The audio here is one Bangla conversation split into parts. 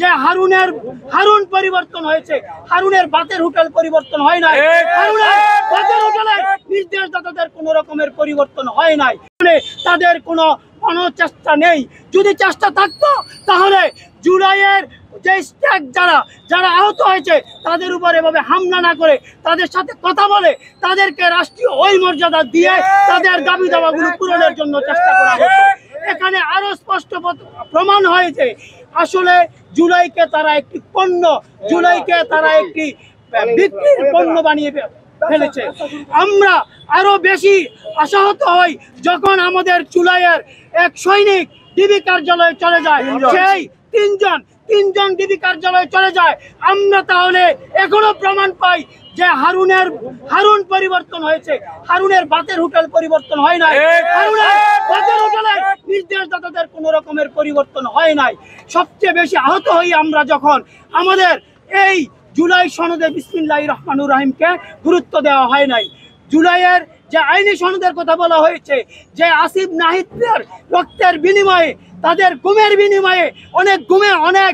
যে হারুন পরিবর্তন হয়েছে, হারুনের বাতের হোটেল পরিবর্তন হয় নাই, হারুনের বাতের হোটেলে নির্দেশদাতাদের কোন রকমের পরিবর্তন হয় নাই। তাদের কোনো চেষ্টা নেই। যদি চেষ্টা থাকতো তাহলে জুলাইয়ের যে স্ট্যাক যারা আহত হয়েছে তাদের উপর এভাবে হামলা না করে তাদের সাথে কথা বলে তাদেরকে রাষ্ট্রীয় ওই মর্যাদা দিয়ে তাদের দাবি দাওয়াগুলো পূরণের জন্য চেষ্টা করা হতো। এখানে আরো স্পষ্ট প্রমাণ হয়েছে আসলে জুলাইকে তারা একটি পণ্য, জুলাইকে তারা একটি বিক্রির পণ্য বানিয়ে ফেলেছে। আমরা আরো বেশি আশাহত হই যখন আমাদের জুলাইয়ের এক সৈনিক ডিবি কার্যালয়ে চলে যায়, সেই তিনজন ডিবি কার্যালয়ে চলে যায়। আমরা তাহলে এখনো প্রমাণ পাই যে হারুন পরিবর্তন হয়েছে, হারুনের বাতের হোটেল পরিবর্তন হয় নাই, হারুনের বাতের হোটেলে নির্দেশদাতাদের কোন রকমের পরিবর্তন হয় নাই। সবচেয়ে বেশি আহত হই আমরা যখন আমাদের এই জুলাই সনদে বিসমিল্লাহির রহমানির রহিমকে গুরুত্ব দেওয়া হয় নাই। জুলাইয়ের যে আইনি সনদের কথা বলা হয়েছে, যে আসিফ নাহিদদের রক্তের বিনিময়ে, তাদের গুমের বিনিময়ে, অনেক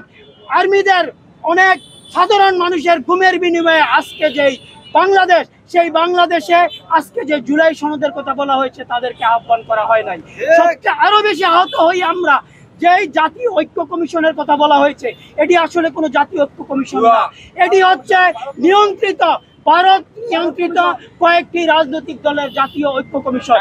আর্মিদের, অনেক সাধারণ মানুষের গুমের বিনিময়ে আজকে যেই বাংলাদেশ, সেই বাংলাদেশে আজকে যে জুলাই সনদের কথা বলা হয়েছে তাদেরকে আহ্বান করা হয় নাই। সবচেয়ে আরো বেশি আহত হই আমরা যে জাতীয় ঐক্য কমিশনের কথা বলা হয়েছে, এটি আসলে কোনো জাতীয় ঐক্য কমিশন না, এটি হচ্ছে ভারত নিয়ন্ত্রিত কয়েকটি রাজনৈতিক দলের জাতীয় ঐক্য কমিশন।